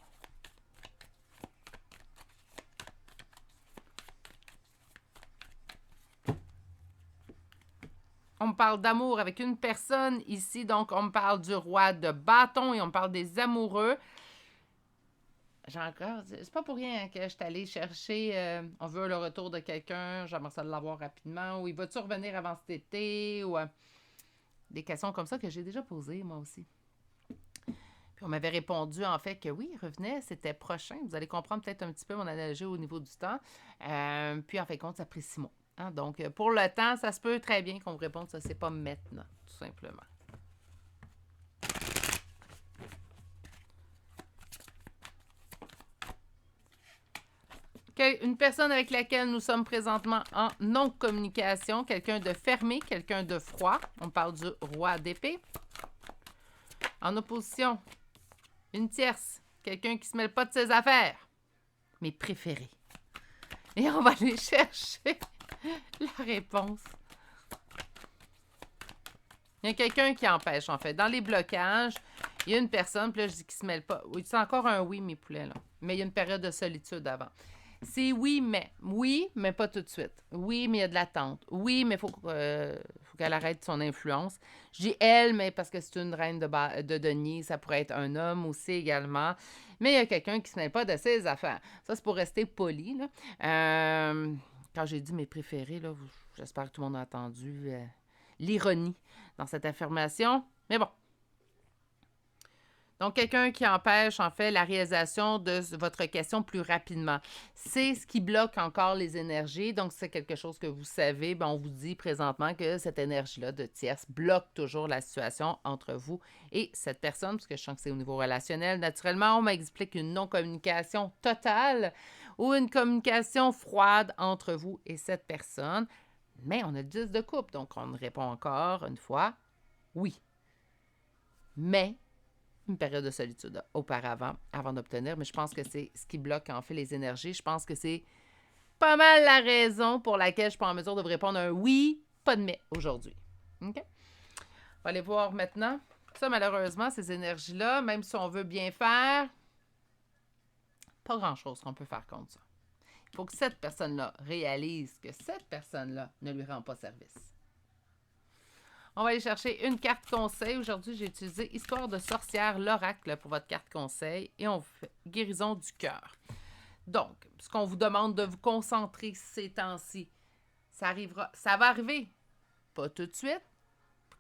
On parle d'amour avec une personne ici, donc on me parle du roi de bâton et on me parle des amoureux. C'est pas pour rien que je suis allée chercher, on veut le retour de quelqu'un, j'aimerais ça l'avoir rapidement, ou il va-tu revenir avant cet été, ou des questions comme ça que j'ai déjà posées, moi aussi. Puis on m'avait répondu, en fait, que oui, il revenait, c'était prochain. Vous allez comprendre peut-être un petit peu mon analogie au niveau du temps. Puis, en fin de compte, ça a pris 6 mois. Hein? Donc, pour le temps, ça se peut très bien qu'on vous réponde, ça, c'est pas maintenant, tout simplement. Une personne avec laquelle nous sommes présentement en non-communication, quelqu'un de fermé, quelqu'un de froid. On parle du roi d'épée. En opposition, une tierce, quelqu'un qui ne se mêle pas de ses affaires. Mes préférés. Et on va aller chercher la réponse. Il y a quelqu'un qui empêche, en fait. Dans les blocages, il y a une personne, puis là, je dis qu'il ne se mêle pas. Oui, c'est encore un oui, mes poulets, là. Mais il y a une période de solitude avant. C'est oui, mais. Oui, mais pas tout de suite. Oui, mais il y a de l'attente. Oui, mais il faut qu'elle arrête son influence. Je dis elle, mais parce que c'est une reine de denier, ça pourrait être un homme aussi également. Mais il y a quelqu'un qui ne se mêle pas de ses affaires. Ça, c'est pour rester poli, là. Quand j'ai dit mes préférés, là, j'espère que tout le monde a entendu l'ironie dans cette affirmation. Mais bon. Donc, quelqu'un qui empêche, en fait, la réalisation de votre question plus rapidement. C'est ce qui bloque encore les énergies. Donc, c'est quelque chose que vous savez. On vous dit présentement que cette énergie-là de tierce bloque toujours la situation entre vous et cette personne, parce que je sens que c'est au niveau relationnel. Naturellement, on m'explique une non-communication totale ou une communication froide entre vous et cette personne. Mais on a le 10 de coupe, donc on répond encore une fois oui. Mais une période de solitude auparavant, avant d'obtenir, mais je pense que c'est ce qui bloque en fait les énergies. Je pense que c'est pas mal la raison pour laquelle je suis pas en mesure de vous répondre un oui, pas de mais aujourd'hui. OK? On va aller voir maintenant. Ça, malheureusement, ces énergies-là, même si on veut bien faire, pas grand-chose qu'on peut faire contre ça. Il faut que cette personne-là réalise que cette personne-là ne lui rend pas service. On va aller chercher une carte conseil. Aujourd'hui, j'ai utilisé Histoire de sorcière, l'oracle pour votre carte conseil. Et on fait guérison du cœur. Donc, ce qu'on vous demande de vous concentrer ces temps-ci, ça va arriver. Pas tout de suite.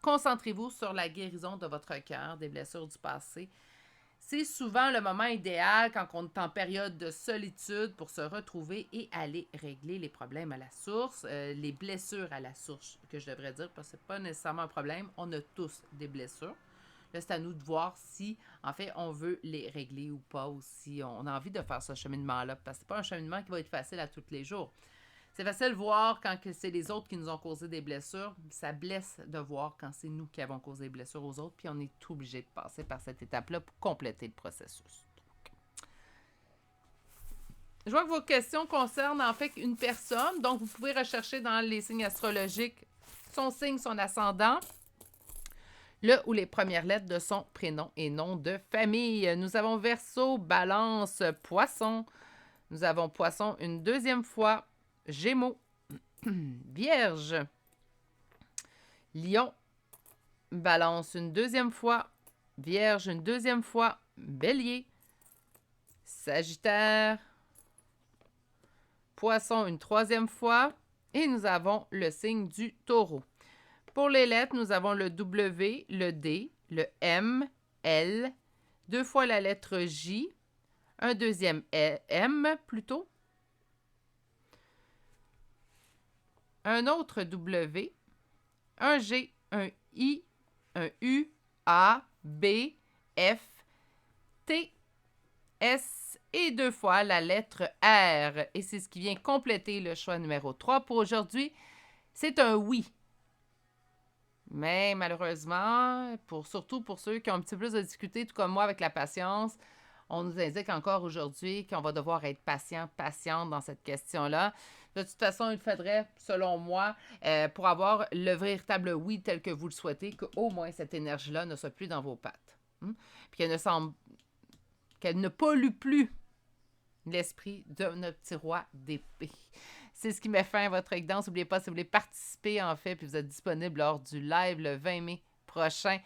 Concentrez-vous sur la guérison de votre cœur, des blessures du passé. C'est souvent le moment idéal quand on est en période de solitude pour se retrouver et aller régler les problèmes à la source, les blessures à la source, que je devrais dire, parce que ce n'est pas nécessairement un problème. On a tous des blessures. Là, c'est à nous de voir si, en fait, on veut les régler ou pas, ou si on a envie de faire ce cheminement-là, parce que ce n'est pas un cheminement qui va être facile à tous les jours. C'est facile de voir quand c'est les autres qui nous ont causé des blessures. Ça blesse de voir quand c'est nous qui avons causé des blessures aux autres, puis on est obligé de passer par cette étape-là pour compléter le processus. Donc, je vois que vos questions concernent en fait une personne, donc vous pouvez rechercher dans les signes astrologiques son signe, son ascendant, le ou les premières lettres de son prénom et nom de famille. Nous avons Verseau, Balance, Poisson. Nous avons Poisson une deuxième fois. Gémeaux, Vierge, Lion, Balance une deuxième fois, Vierge une deuxième fois, Bélier, Sagittaire, Poisson une troisième fois, et nous avons le signe du Taureau. Pour les lettres, nous avons le W, le D, le M, L, deux fois la lettre J, un deuxième M plutôt, un autre W, un G, un I, un U, A, B, F, T, S et 2 fois la lettre R. Et c'est ce qui vient compléter le choix numéro 3 pour aujourd'hui. C'est un oui. Mais malheureusement, surtout pour ceux qui ont un petit peu plus de difficultés, tout comme moi avec la patience, on nous indique encore aujourd'hui qu'on va devoir être patiente dans cette question-là. De toute façon, il faudrait, selon moi, pour avoir le véritable oui tel que vous le souhaitez, qu'au moins cette énergie-là ne soit plus dans vos pattes. Puis qu'elle ne pollue plus l'esprit de notre petit roi d'épée. C'est ce qui met fin à votre guidance. N'oubliez pas, si vous voulez participer, en fait, puis vous êtes disponible lors du live le 20 mai prochain,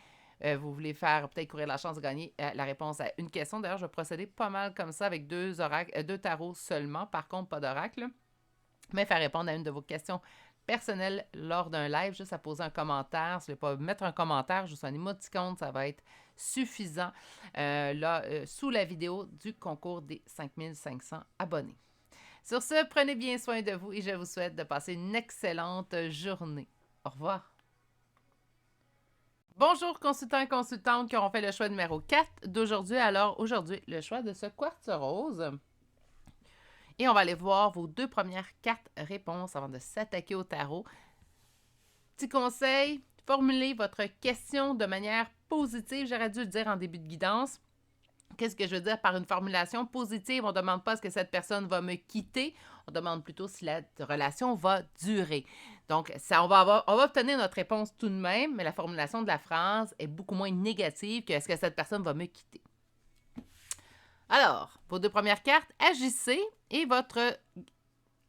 vous voulez faire peut-être courir la chance de gagner la réponse à une question. D'ailleurs, je vais procéder pas mal comme ça avec deux tarots seulement, par contre, pas d'oracle. Mais faire répondre à une de vos questions personnelles lors d'un live, juste à poser un commentaire. Si vous ne voulez pas mettre un commentaire, juste un émoticône, ça va être suffisant sous la vidéo du concours des 5500 abonnés. Sur ce, prenez bien soin de vous et je vous souhaite de passer une excellente journée. Au revoir. Bonjour consultants et consultantes qui auront fait le choix numéro 4 d'aujourd'hui. Alors aujourd'hui, le choix de ce quartz rose. Et on va aller voir vos deux premières 4 réponses avant de s'attaquer au tarot. Petit conseil, formulez votre question de manière positive. J'aurais dû le dire en début de guidance. Qu'est-ce que je veux dire par une formulation positive? On ne demande pas est-ce que cette personne va me quitter. On demande plutôt si la relation va durer. Donc, on va obtenir notre réponse tout de même, mais la formulation de la phrase est beaucoup moins négative que est-ce que cette personne va me quitter. Alors, vos deux premières cartes, agissez et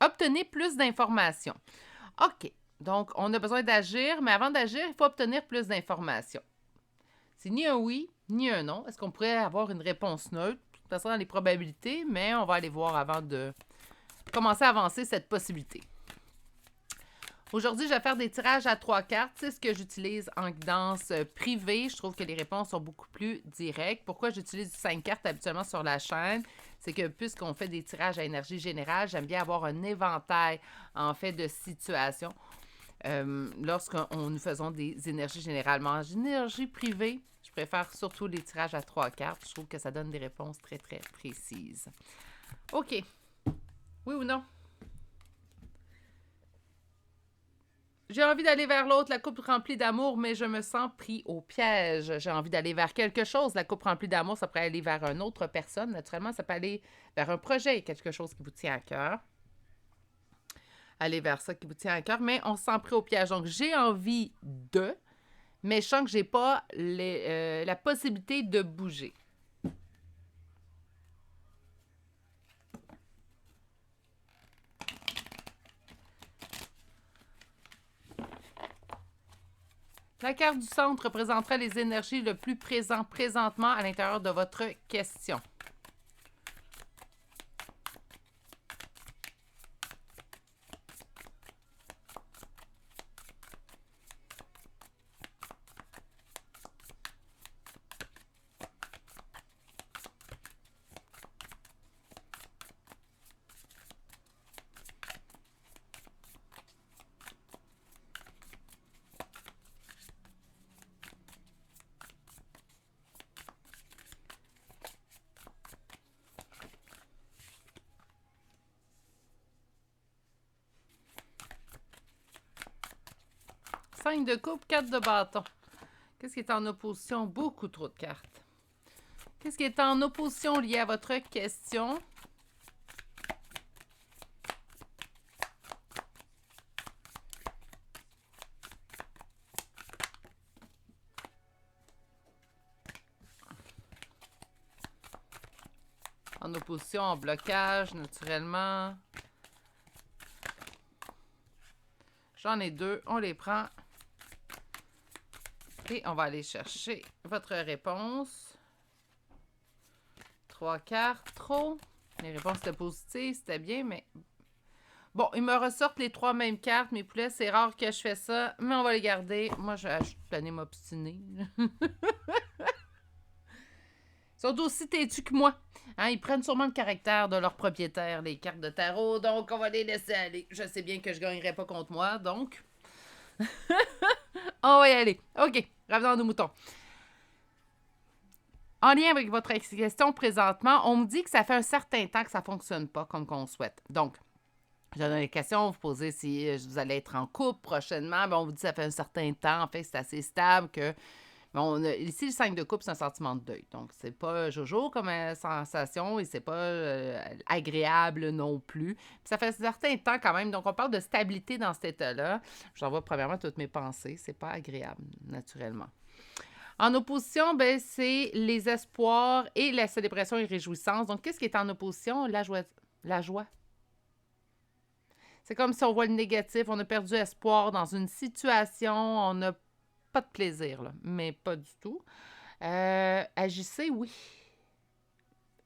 obtenez plus d'informations. OK, donc on a besoin d'agir, mais avant d'agir, il faut obtenir plus d'informations. C'est ni un oui, ni un non. Est-ce qu'on pourrait avoir une réponse neutre? De toute façon, dans les probabilités, mais on va aller voir avant de commencer à avancer cette possibilité. Aujourd'hui, je vais faire des tirages à 3 cartes. C'est ce que j'utilise en guidance privée. Je trouve que les réponses sont beaucoup plus directes. Pourquoi j'utilise 5 cartes habituellement sur la chaîne? C'est que puisqu'on fait des tirages à énergie générale, j'aime bien avoir un éventail, en fait, de situations. Lorsqu'on nous faisons des énergies généralement en énergie privée, je préfère surtout les tirages à 3 cartes. Je trouve que ça donne des réponses très, très précises. OK. Oui ou non? J'ai envie d'aller vers l'autre, la coupe remplie d'amour, mais je me sens pris au piège. J'ai envie d'aller vers quelque chose. La coupe remplie d'amour, ça pourrait aller vers une autre personne. Naturellement, ça peut aller vers un projet, quelque chose qui vous tient à cœur. Aller vers ça qui vous tient à cœur, mais on se sent pris au piège. Donc, j'ai envie de, mais je sens que j'ai pas la possibilité de bouger. La carte du centre représenterait les énergies le plus présent présentement à l'intérieur de votre question. Cinq de coupe, 4 de bâton. Qu'est-ce qui est en opposition? Beaucoup trop de cartes. Qu'est-ce qui est en opposition lié à votre question? En opposition, en blocage, naturellement. J'en ai 2, on les prend. Et on va aller chercher votre réponse. 3 cartes, trop. Les réponses étaient positives, c'était bien, mais... Bon, ils me ressortent les 3 mêmes cartes, mes poulets. C'est rare que je fais ça, mais on va les garder. Moi, je suis planée m'obstiner. Ils sont aussi têtus que moi. Hein, ils prennent sûrement le caractère de leur propriétaire, les cartes de tarot, donc on va les laisser aller. Je sais bien que je ne gagnerai pas contre moi, donc... On va y aller. OK, revenons à nos moutons. En lien avec votre question présentement, on me dit que ça fait un certain temps que ça ne fonctionne pas comme qu'on souhaite. Donc, je donne des questions, vous posez si vous allez être en couple prochainement. Bien, on vous dit que ça fait un certain temps, en fait, c'est assez stable que... ici, le 5 de coupe, c'est un sentiment de deuil. Donc, c'est pas jojo comme sensation et c'est pas agréable non plus. Puis ça fait un certain temps quand même. Donc, on parle de stabilité dans cet état-là. J'envoie premièrement toutes mes pensées. C'est pas agréable, naturellement. En opposition, ben, c'est les espoirs et la célébration et réjouissance. Donc, qu'est-ce qui est en opposition? La joie. La joie. C'est comme si on voit le négatif. On a perdu espoir dans une situation. On n'a pas de plaisir, là, mais pas du tout. Agissez, oui.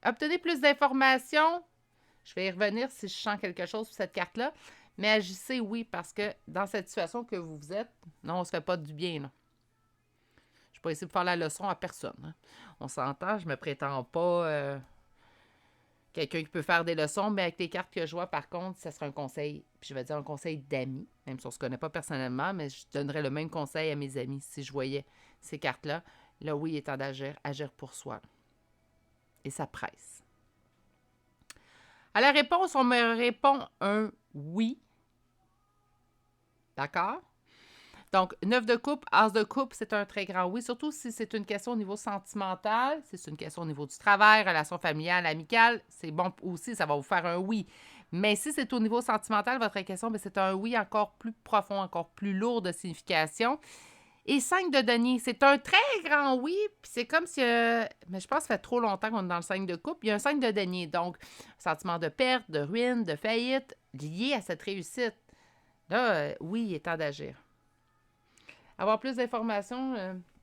Obtenez plus d'informations. Je vais y revenir si je sens quelque chose sur cette carte-là. Mais agissez, oui, parce que dans cette situation que vous êtes, non, on ne se fait pas du bien, là. Je ne vais pas essayer de faire la leçon à personne. Hein. On s'entend, je ne me prétends pas quelqu'un qui peut faire des leçons, mais avec les cartes que je vois, par contre, ça sera un conseil, puis je vais dire un conseil d'amis, même si on ne se connaît pas personnellement, mais je donnerais le même conseil à mes amis si je voyais ces cartes-là. Là, oui, il est temps d'agir, agir pour soi. Et ça presse. À la réponse, on me répond un oui. D'accord? Donc, 9 de coupe, as de coupe, c'est un très grand oui, surtout si c'est une question au niveau sentimental, si c'est une question au niveau du travail, relation familiale, amicale, c'est bon aussi, ça va vous faire un oui. Mais si c'est au niveau sentimental, votre question, bien, c'est un oui encore plus profond, encore plus lourd de signification. Et 5 de denier, c'est un très grand oui, puis c'est comme si... mais je pense que ça fait trop longtemps qu'on est dans le 5 de coupe. Il y a un 5 de denier, donc sentiment de perte, de ruine, de faillite, lié à cette réussite. Là, oui, il est temps d'agir. Avoir plus d'informations,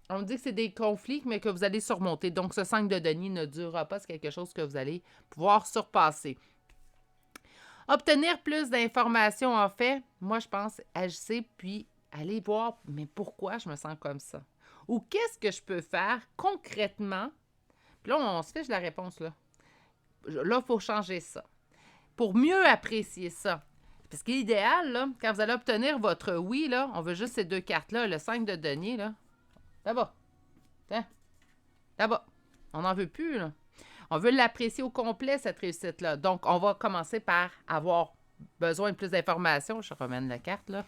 on me dit que c'est des conflits, mais que vous allez surmonter. Donc, ce 5 de denier ne durera pas. C'est quelque chose que vous allez pouvoir surpasser. Obtenir plus d'informations, en fait, moi, je pense, agissez, puis allez voir, mais pourquoi je me sens comme ça? Ou qu'est-ce que je peux faire concrètement? Puis là, on se fiche la réponse, là. Là, il faut changer ça. Pour mieux apprécier ça. Parce que l'idéal, là, quand vous allez obtenir votre oui, là, on veut juste ces deux cartes-là, le 5 de denier, là. Là-bas. Tiens. Là-bas. On n'en veut plus, là. On veut l'apprécier au complet, cette réussite-là. Donc, on va commencer par avoir besoin de plus d'informations. Je remène la carte, là.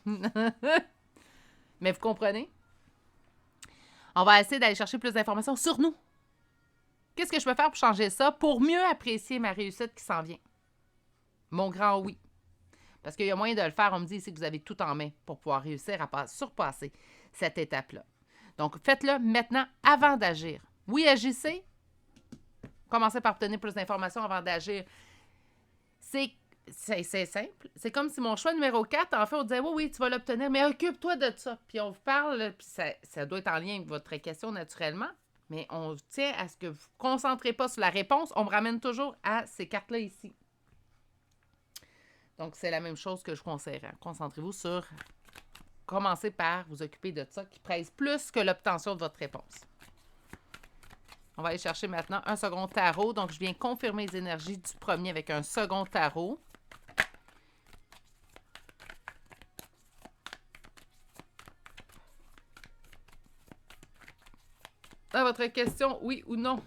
Mais vous comprenez? On va essayer d'aller chercher plus d'informations sur nous. Qu'est-ce que je peux faire pour changer ça, pour mieux apprécier ma réussite qui s'en vient? Mon grand oui. Parce qu'il y a moyen de le faire. On me dit ici que vous avez tout en main pour pouvoir réussir à surpasser cette étape-là. Donc, faites-le maintenant avant d'agir. Oui, agissez. Commencez par obtenir plus d'informations avant d'agir. C'est simple. C'est comme si mon choix numéro 4, en fait, on disait, oui, tu vas l'obtenir, mais occupe-toi de ça. Puis on vous parle, puis ça doit être en lien avec votre question naturellement, mais on tient à ce que vous ne vous concentrez pas sur la réponse. On me ramène toujours à ces cartes-là ici. Donc, c'est la même chose que je conseillerais. Concentrez-vous sur... Commencez par vous occuper de ça qui presse plus que l'obtention de votre réponse. On va aller chercher maintenant un second tarot. Donc, je viens confirmer les énergies du premier avec un second tarot. À votre question, oui ou non?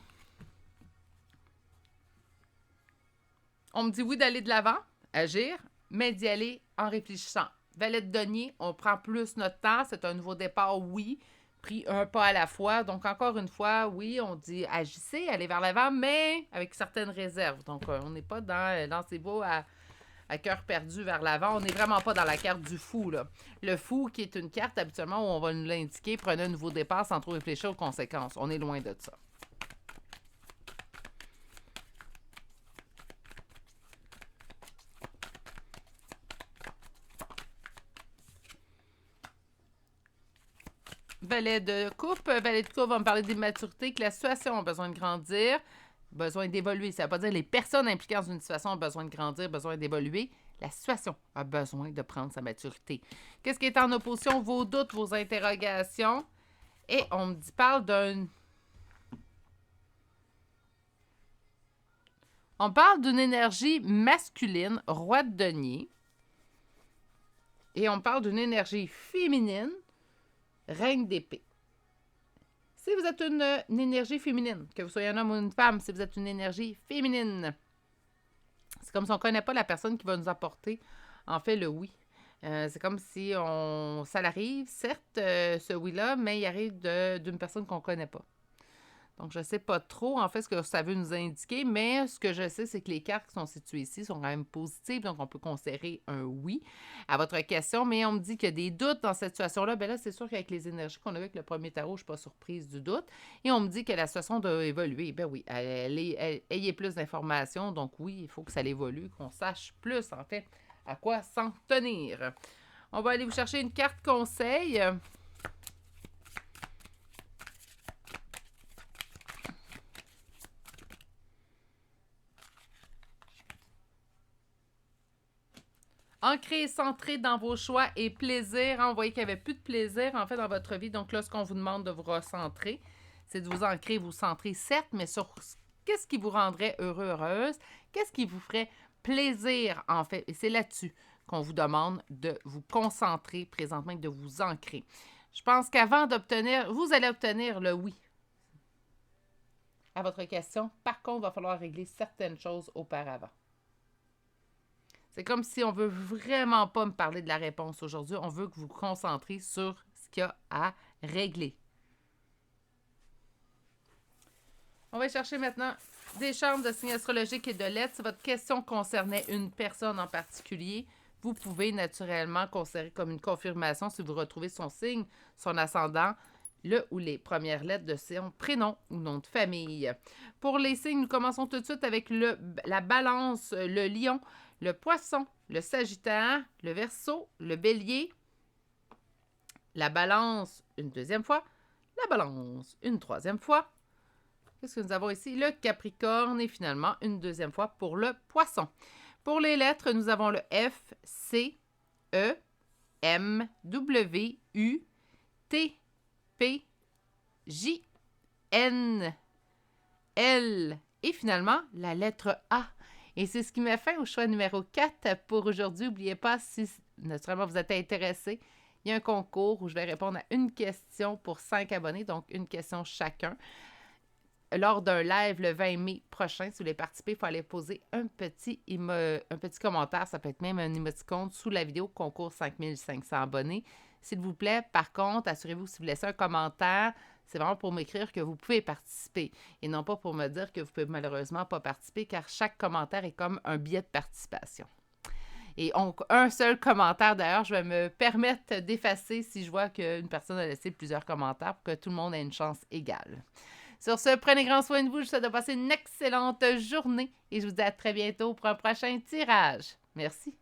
On me dit oui d'aller de l'avant, agir, mais d'y aller en réfléchissant. Valet de denier, on prend plus notre temps. C'est un nouveau départ, oui. Pris un pas à la fois. Donc, encore une fois, oui, on dit agissez, allez vers l'avant, mais avec certaines réserves. Donc, on n'est pas dans lancez-vous à cœur perdu vers l'avant. On n'est vraiment pas dans la carte du fou, là. Le fou, qui est une carte, habituellement, où on va nous l'indiquer, prenez un nouveau départ sans trop réfléchir aux conséquences. On est loin de ça. Valet de coupe va me parler d'immaturité, que la situation a besoin de grandir, besoin d'évoluer. Ça ne veut pas dire que les personnes impliquées dans une situation ont besoin de grandir, besoin d'évoluer. La situation a besoin de prendre sa maturité. Qu'est-ce qui est en opposition? Vos doutes, vos interrogations. Et on me parle d'un... On parle d'une énergie masculine, roi de denier. Et on parle d'une énergie féminine, reine d'épée. Si vous êtes une énergie féminine, que vous soyez un homme ou une femme, si vous êtes une énergie féminine, c'est comme si on ne connaît pas la personne qui va nous apporter, en fait, le oui. C'est comme si ça l'arrive, certes, ce oui-là, mais il arrive d'une personne qu'on ne connaît pas. Donc, je ne sais pas trop, en fait, ce que ça veut nous indiquer, mais ce que je sais, c'est que les cartes qui sont situées ici sont quand même positives, donc on peut considérer un oui à votre question, mais on me dit qu'il y a des doutes dans cette situation-là. Bien là, c'est sûr qu'avec les énergies qu'on a vues avec le premier tarot, je ne suis pas surprise du doute. Et on me dit que la situation doit évoluer. Ben oui, ayez plus d'informations, donc oui, il faut que ça évolue, qu'on sache plus, en fait, à quoi s'en tenir. On va aller vous chercher une carte conseil. Ancré et centré dans vos choix et plaisir. Vous voyez qu'il n'y avait plus de plaisir, en fait, dans votre vie. Donc là, ce qu'on vous demande de vous recentrer, c'est de vous ancrer, vous centrer, certes, mais sur qu'est-ce qui vous rendrait heureux, heureuse, qu'est-ce qui vous ferait plaisir, en fait. Et c'est là-dessus qu'on vous demande de vous concentrer présentement et de vous ancrer. Je pense qu'avant d'obtenir, vous allez obtenir le oui à votre question. Par contre, il va falloir régler certaines choses auparavant. C'est comme si on veut vraiment pas me parler de la réponse aujourd'hui. On veut que vous vous concentrez sur ce qu'il y a à régler. On va chercher maintenant des chartes de signes astrologiques et de lettres. Si votre question concernait une personne en particulier, vous pouvez naturellement considérer comme une confirmation si vous retrouvez son signe, son ascendant, le ou les premières lettres de son prénom ou nom de famille. Pour les signes, nous commençons tout de suite avec la balance, le lion, le poisson, le sagittaire, le verseau, le bélier, la balance une deuxième fois, la balance une troisième fois. Qu'est-ce que nous avons ici? Le capricorne et finalement une deuxième fois pour le poisson. Pour les lettres, nous avons le F, C, E, M, W, U, T, P, J, N, L et finalement la lettre A. Et c'est ce qui met fin au choix numéro 4 pour aujourd'hui. N'oubliez pas, si naturellement vous êtes intéressé, il y a un concours où je vais répondre à une question pour 5 abonnés, donc une question chacun. Lors d'un live le 20 mai prochain, si vous voulez participer, il faut aller poser un petit commentaire. Ça peut être même un émoticône sous la vidéo concours 5500 abonnés. S'il vous plaît, par contre, assurez-vous si vous laissez un commentaire, c'est vraiment pour m'écrire que vous pouvez participer et non pas pour me dire que vous pouvez malheureusement pas participer car chaque commentaire est comme un billet de participation. Et un seul commentaire, d'ailleurs, je vais me permettre d'effacer si je vois qu'une personne a laissé plusieurs commentaires pour que tout le monde ait une chance égale. Sur ce, prenez grand soin de vous. Je vous souhaite de passer une excellente journée et je vous dis à très bientôt pour un prochain tirage. Merci.